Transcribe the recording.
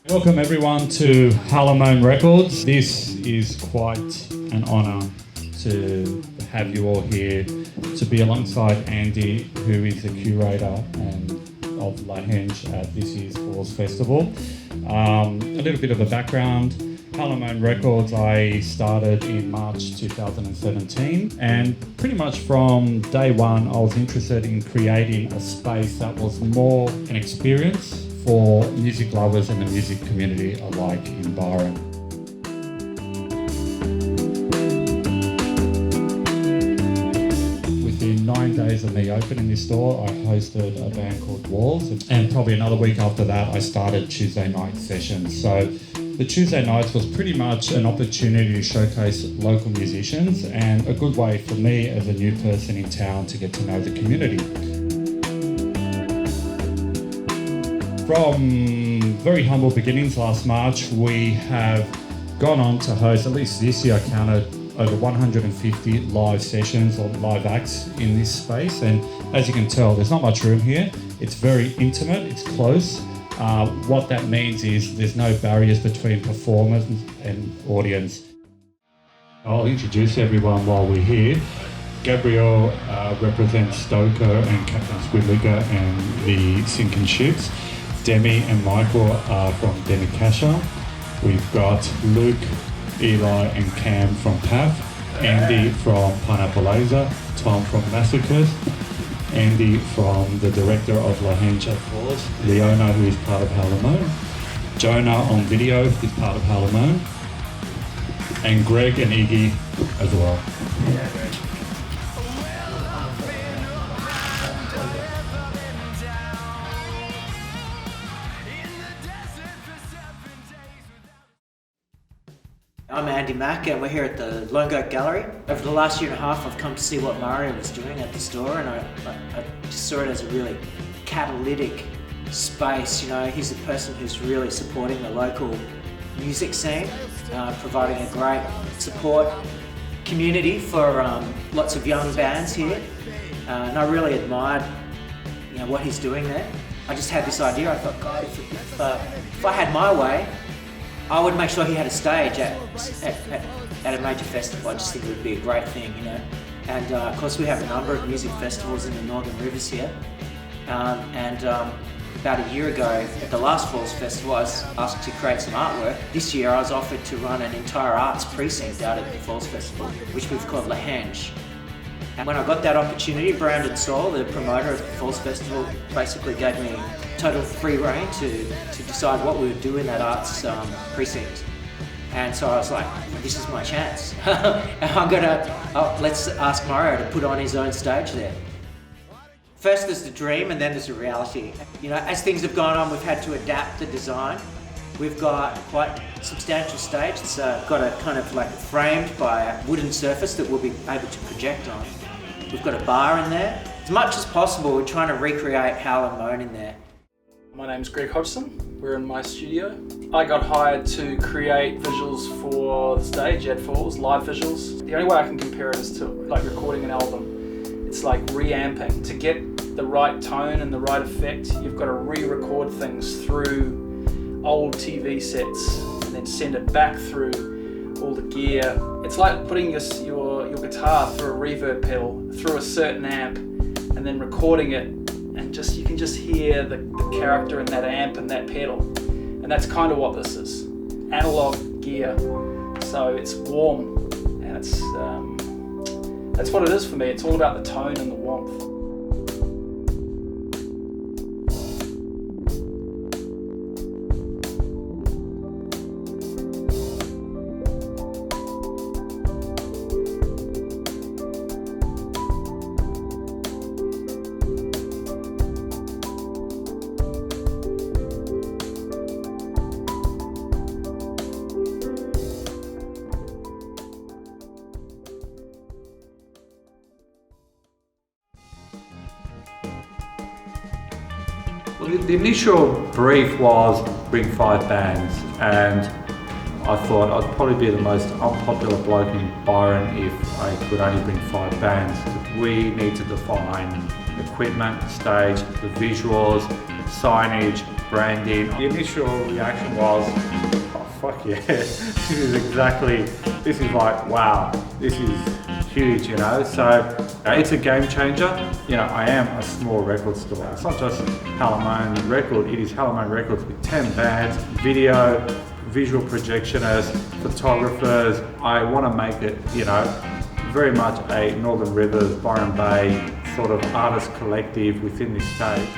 Welcome everyone to Halamone Records. This is quite an honour to have you all here, to be alongside Andy, who is the curator of Lahenge at this year's Falls Festival. A little bit of a background. Halamone Records I started in March 2017, and pretty much from day one I was interested in creating a space that was more an experience for music lovers and the music community alike in Byron. Within 9 days of me opening this store, I hosted a band called Walls, and probably another week after that I started Tuesday night sessions. So the Tuesday nights was pretty much an opportunity to showcase local musicians and a good way for me as a new person in town to get to know the community. From very humble beginnings last March, we have gone on to host, at least this year I counted, over 150 live sessions or live acts in this space. And as you can tell, there's not much room here. It's very intimate, it's close. What that means is there's no barriers between performers and audience. I'll introduce everyone while we're here. Gabriel represents Doco and Captain Squidlicker and the Sinking Ships. Demi and Michael are from Demi Kasha. We've got Luke, Eli and Cam from PAF, Andy from Pineapple Laser, Tom from Massacres, Andy from the director of Lahenge at Falls, Leona, who is part of Halamone, Jonah on video is part of Halamone, and Greg and Iggy as well. Yeah, Greg. I'm Andy Mack and we're here at the Lone Goat Gallery. Over the last year and a half I've come to see what Mario was doing at the store, and I just saw it as a really catalytic space. You know, he's the person who's really supporting the local music scene, providing a great support community for lots of young bands here. And I really admired what he's doing there. I just had this idea. I thought, God, if I had my way, I would make sure he had a stage at a major festival. I just think it would be a great thing, And of course we have a number of music festivals in the Northern Rivers here. About a year ago at the last Falls Festival I was asked to create some artwork. This year I was offered to run an entire arts precinct out at the Falls Festival, which we've called Lahenge. And when I got that opportunity, Brandon Saul, the promoter of the Falls Festival, basically gave me total free rein to decide what we would do in that arts precinct. And so I was like, this is my chance. And let's ask Mario to put on his own stage there. First there's the dream and then there's the reality. As things have gone on, we've had to adapt the design. We've got quite a substantial stage. It's got a kind of like framed by a wooden surface that we'll be able to project on. We've got a bar in there. As much as possible, we're trying to recreate Halamone in there. My name's Greg Hodgson. We're in my studio. I got hired to create visuals for the stage at Falls, live visuals. The only way I can compare it is to like recording an album. It's like reamping. To get the right tone and the right effect, you've got to re-record things through old TV sets and then send it back through all the gear. It's like putting your guitar through a reverb pedal, through a certain amp, and then recording it, and you can just hear the character in that amp and that pedal. And that's kind of what this is. Analog gear. So it's warm, and that's what it is for me. It's all about the tone and the warmth. Well, the initial brief was bring 5 bands, and I thought I'd probably be the most unpopular bloke in Byron if I could only bring 5 bands. We need to define equipment, stage, the visuals, signage, branding. The initial reaction was, oh fuck yeah, this is like, wow, this is huge, you know. So it's a game changer. You know, I am a small record store. It's not just Hallamone Record, it is Hallamone Records with 10 bands, video, visual projectionists, photographers. I want to make it, you know, very much a Northern Rivers, Byron Bay sort of artist collective within this state.